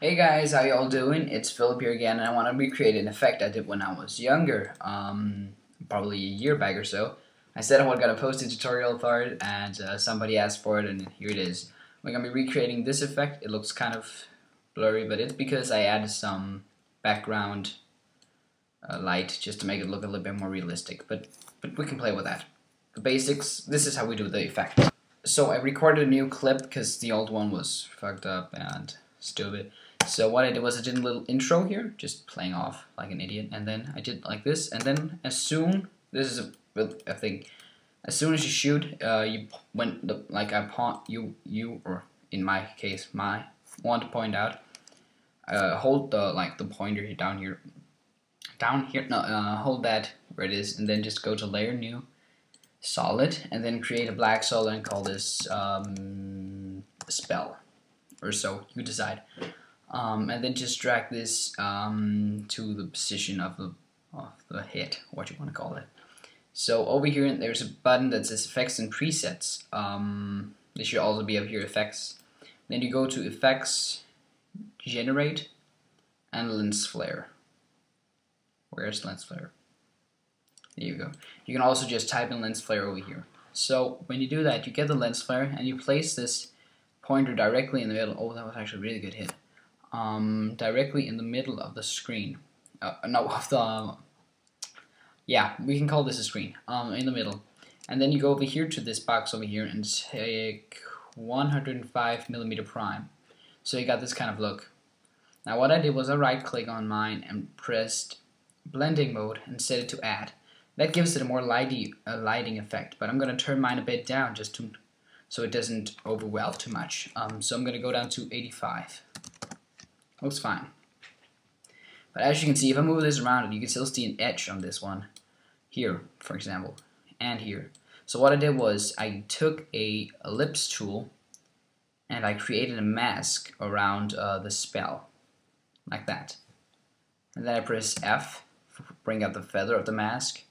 Hey guys, how y'all doing? It's Philip here again, and I want to recreate an effect I did when I was younger, probably a year back or so. I said I was gonna post a tutorial for it, and somebody asked for it, and here it is. We're gonna be recreating this effect. It looks kind of blurry, but it's because I added some background light just to make it look a little bit more realistic. But we can play with that. The basics. This is how we do the effect. So I recorded a new clip because the old one was fucked up and stupid. So what I did was I did a little intro here, just playing off like an idiot, and then I did like this, and then as soon this is a thing, as soon as you shoot, or in my case, want to point out, hold the pointer here down here, hold that where it is, and then just go to layer new, solid, and then create a black solid and call this spell, or so you decide. And then just drag this to the position of the hit, what you want to call it. So over here there's a button that says effects and presets. This should also be up here, effects. Then you go to effects, generate, and lens flare. Where's lens flare? There you go. You can also just type in lens flare over here. So when you do that, you get the lens flare and you place this pointer directly in the middle. Oh, that was actually a really good hit. Directly in the middle of the screen. Yeah, we can call this a screen. In the middle. And then you go over here to this box over here and take 105mm prime. So you got this kind of look. Now what I did was I right click on mine and pressed blending mode and set it to add. That gives it a more lighting effect, but I'm going to turn mine a bit down just so it doesn't overwhelm too much. So I'm going to go down to 85. Looks fine. But as you can see, if I move this around, you can still see an edge on this one. Here, for example, and here. So what I did was I took a ellipse tool and I created a mask around the spell, like that. And then I press F, bring up the feather of the mask,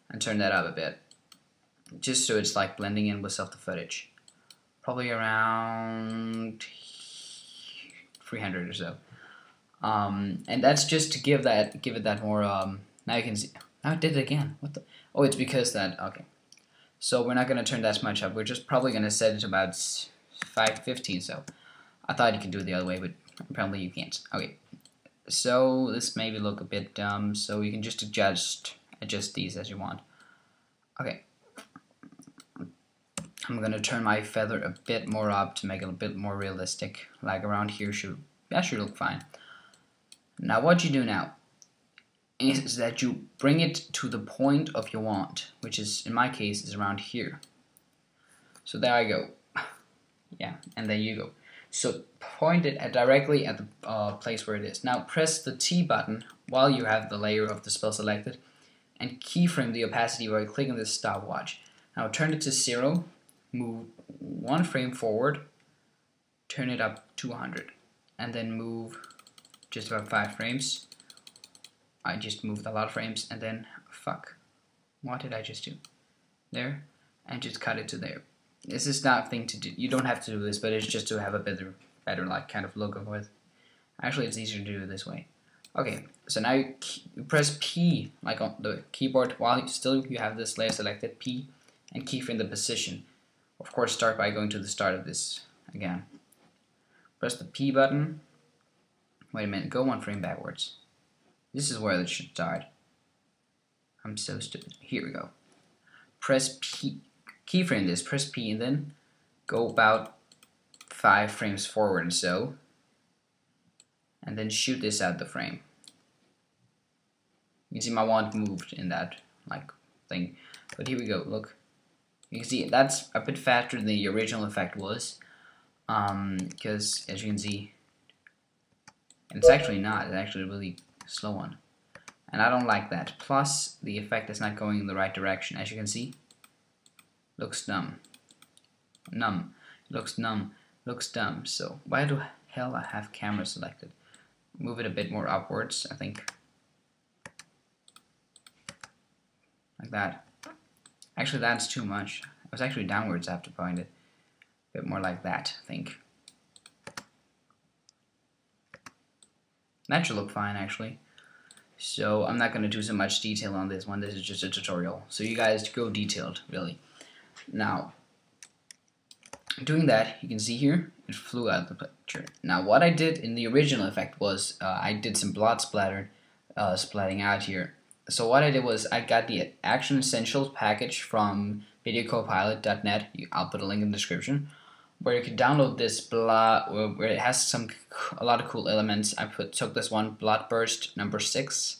and turn that up a bit, just so it's like blending in with the footage. Probably around 300 or so. And that's just to give it that more. Now you can see. Now it did it again. What the? Oh, it's because that. Okay. So we're not gonna turn that much up. We're just probably gonna set it to about 515. So I thought you could do it the other way, but apparently you can't. Okay. So this maybe look a bit dumb. So you can just adjust these as you want. Okay. I'm gonna turn my feather a bit more up to make it a bit more realistic. Like around here that should look fine. Now what you do now is that you bring it to the point of your wand, which is, in my case, is around here. So there I go. Yeah, and there you go. So point it directly at the place where it is. Now press the T button while you have the layer of the spell selected and keyframe the opacity by clicking this stopwatch. Now turn it to 0, move 1 frame forward, turn it up to 100, and then move just about 5 frames. I just moved a lot of frames, and then fuck, what did I just do? There, and just cut it to there. This is not a thing to do. You don't have to do this, but it's just to have a better like kind of look with. Actually, it's easier to do it this way. Okay, so now you press P like on the keyboard while you have this layer selected, P, and keyframe the position. Of course, start by going to the start of this again. Press the P button. Wait a minute, go 1 frame backwards. This is where it should start. I'm so stupid. Here we go. Press P, keyframe this, press P, and then go about 5 frames forward and so. And then shoot this out the frame. You can see my wand moved in that like thing. But here we go, look. You can see that's a bit faster than the original effect was. Because as you can see, it's actually not. It's actually a really slow one. And I don't like that. Plus, the effect is not going in the right direction. As you can see, looks dumb. Looks numb. Looks dumb. So, why the hell I have camera selected? Move it a bit more upwards, I think. Like that. Actually, that's too much. It was actually downwards I have to point it. A bit more like that, I think. That should look fine actually. So I'm not going to do so much detail on this one. This is just a tutorial. So you guys go detailed, really. Now, doing that, you can see here, it flew out the picture. Now, what I did in the original effect was I did some blood splatting out here. So what I did was I got the Action Essentials package from videocopilot.net. I'll put a link in the description, where you can download this blood, where it has a lot of cool elements. I took this one, Blood Burst number 6,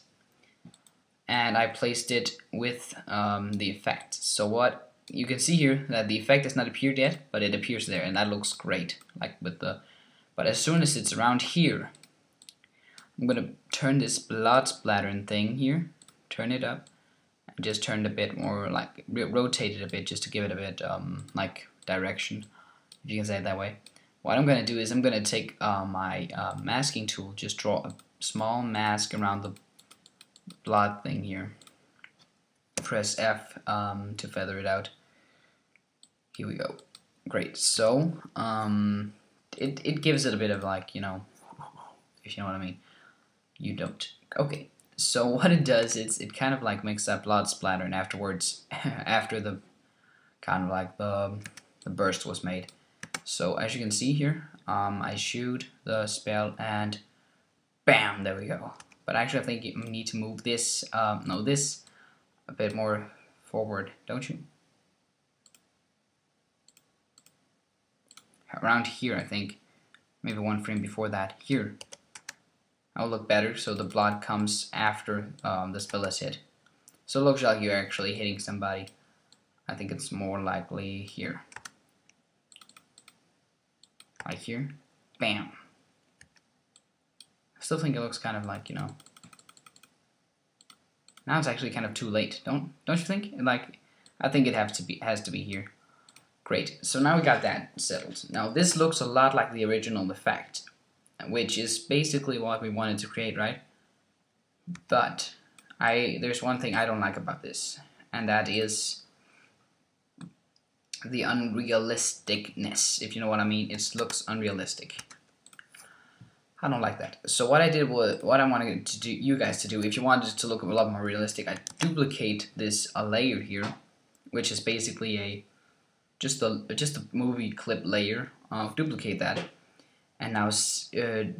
and I placed it with the effect. So what you can see here, that the effect has not appeared yet, but it appears there, and that looks great. Like with the, but as soon as it's around here, I'm gonna turn this blood splattering thing here, turn it up, and just turn it a bit more, like rotate it a bit, just to give it a bit like direction, if you can say it that way. What I'm gonna do is I'm gonna take my masking tool, just draw a small mask around the blood thing here. Press F to feather it out. Here we go. Great. So it gives it a bit of, like, you know, if you know what I mean. You don't. Okay. So what it does is it kind of like makes that blood splatter, and afterwards, after the kind of like the burst was made. So as you can see here, I shoot the spell and bam, there we go. But actually, I think you need to move this, this a bit more forward, don't you? Around here, I think. Maybe one frame before that. Here. That'll look better, so the blood comes after the spell is hit. So it looks like you're actually hitting somebody. I think it's more likely here. Like here. Bam. I still think it looks kind of like, you know. Now it's actually kind of too late. Don't you think? Like, I think it has to be here. Great. So now we got that settled. Now this looks a lot like the original effect, which is basically what we wanted to create, right? But there's one thing I don't like about this, and that is the unrealisticness, if you know what I mean. It looks unrealistic. I don't like that. So what I did was, what I wanted to do, you guys to do, if you wanted it to look a lot more realistic, I duplicate this layer here, which is basically just a movie clip layer. Duplicate that, and now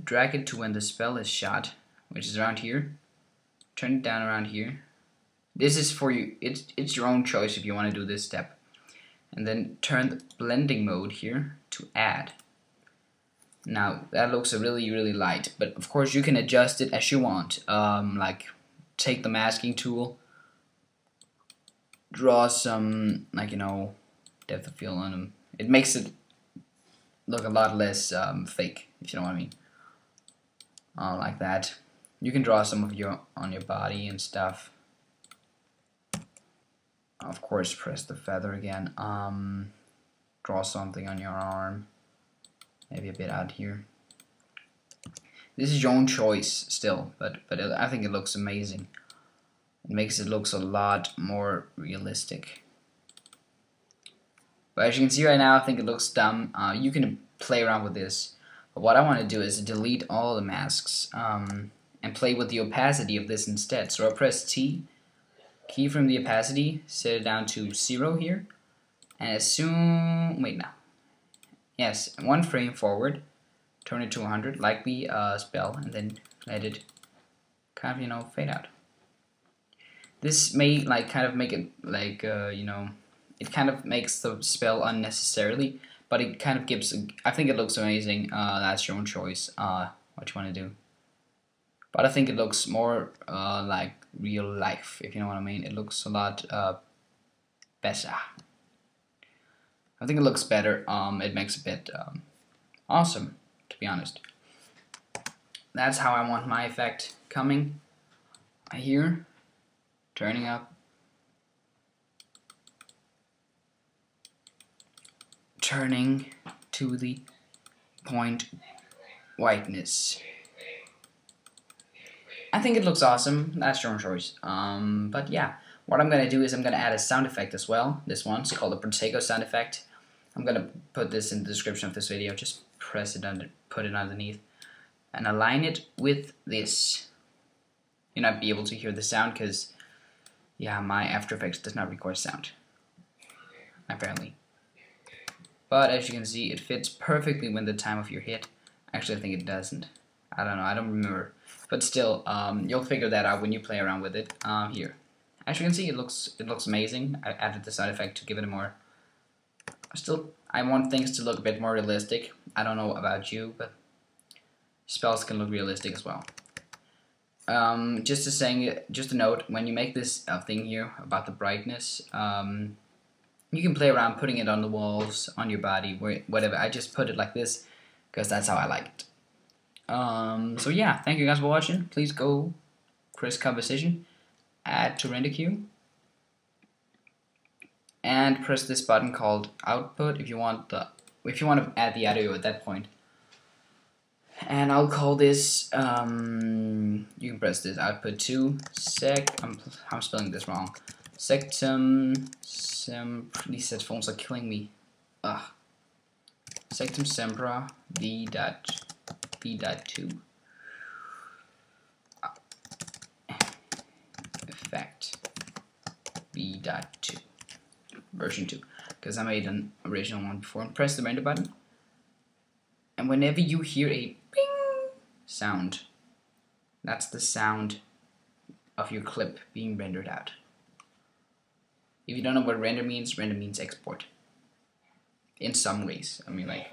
drag it to when the spell is shot, which is around here. Turn it down around here. This is for you. It's your own choice if you want to do this step. And then turn the blending mode here to add. Now that looks really light, but of course you can adjust it as you want. Like take the masking tool, draw some, like, you know, depth of field on them. It makes it look a lot less fake, if you know what I mean. Like that. You can draw some of your on your body and stuff. Of course, press the feather again. Draw something on your arm. Maybe a bit out here. This is your own choice still, but I think it looks amazing. It makes it looks a lot more realistic. But as you can see right now, I think it looks dumb. You can play around with this. But what I want to do is delete all the masks and play with the opacity of this instead. So I press T, key from the opacity, set it down to 0 here. And as soon, wait now. Yes, one frame forward, turn it to 100 like the spell, and then let it kind of, you know, fade out. This may like kind of make it like you know, it kind of makes the spell unnecessarily, but it kind of gives. I think it looks amazing. That's your own choice. What you want to do. But I think it looks more like real life, if you know what I mean. It looks a lot better. I think it looks better. It makes a bit awesome, to be honest. That's how I want my effect coming. Here, turning up, turning to the point whiteness. I think it looks awesome. That's your own choice. But yeah, what I'm gonna do is I'm gonna add a sound effect as well. This one's called the Protego sound effect. I'm gonna put this in the description of this video. Just press it under, put it underneath. and align it with this. You'll not be able to hear the sound because, yeah, my After Effects does not record sound, apparently. But as you can see, it fits perfectly with the time of your hit. Actually, I think it doesn't. I don't know, I don't remember. But still, you'll figure that out when you play around with it. Here. As you can see, it looks amazing. I added the sound effect to give it a more... Still, I want things to look a bit more realistic. I don't know about you, but spells can look realistic as well. Just a note, when you make this thing here about the brightness, you can play around putting it on the walls, on your body, whatever. I just put it like this because that's how I like it. So yeah, thank you guys for watching. Please go Chris Composition, add to render queue, and press this button called output if you want to add the audio at that point. And I'll call this, you can press this output to I'm spelling this wrong. Sectumsempra, these headphones are killing me. Sectumsempra v.2 effect v.2 version 2, because I made an original one before. And press the render button, and whenever you hear a bing sound, that's the sound of your clip being rendered out. If you don't know what render means export. In some ways, I mean, like,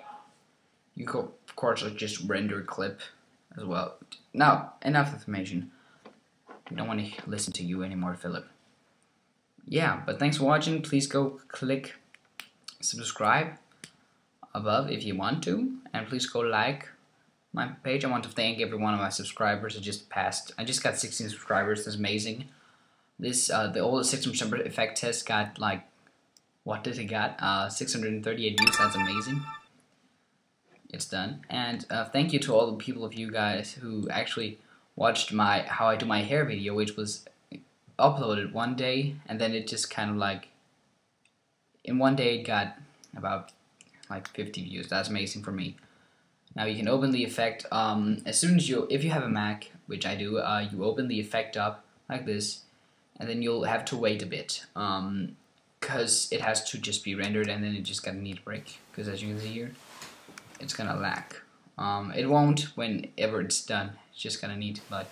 you could of course like just render a clip as well. Now, enough information. We don't want to listen to you anymore, Philip. Yeah, but thanks for watching. Please go click subscribe above if you want to, and please go like my page. I want to thank every one of my subscribers. I just got 16 subscribers. That's amazing. This the old Sectumsempra effect test got, like, what did it got? 638 views. That's amazing. It's done. And thank you to all the people of you guys who actually watched my how I do my hair video, which was uploaded one day, and then it just kind of like in one day it got about like 50 views. That's amazing for me. Now you can open the effect as soon as if you have a Mac, which I do, you open the effect up like this, and then you'll have to wait a bit because it has to just be rendered, and then it just got a need break, because as you can see here, it's gonna lag. It won't whenever it's done. It's just gonna need, but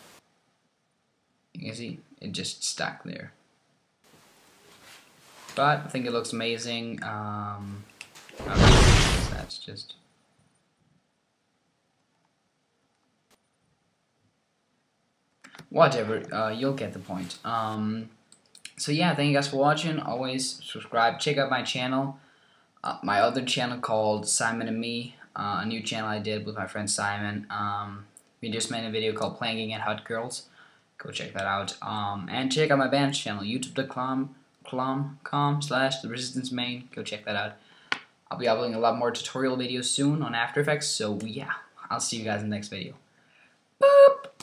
you can see it just stuck there. But I think it looks amazing. That's just whatever. You'll get the point. So yeah, thank you guys for watching. Always subscribe. Check out my channel, my other channel called Simon and Me. A new channel I did with my friend Simon. We just made a video called Planking and Hot Girls. Go check that out. And check out my band's channel, youtube.com/theResistanceMain. Go check that out. I'll be uploading a lot more tutorial videos soon on After Effects. So yeah, I'll see you guys in the next video. Boop!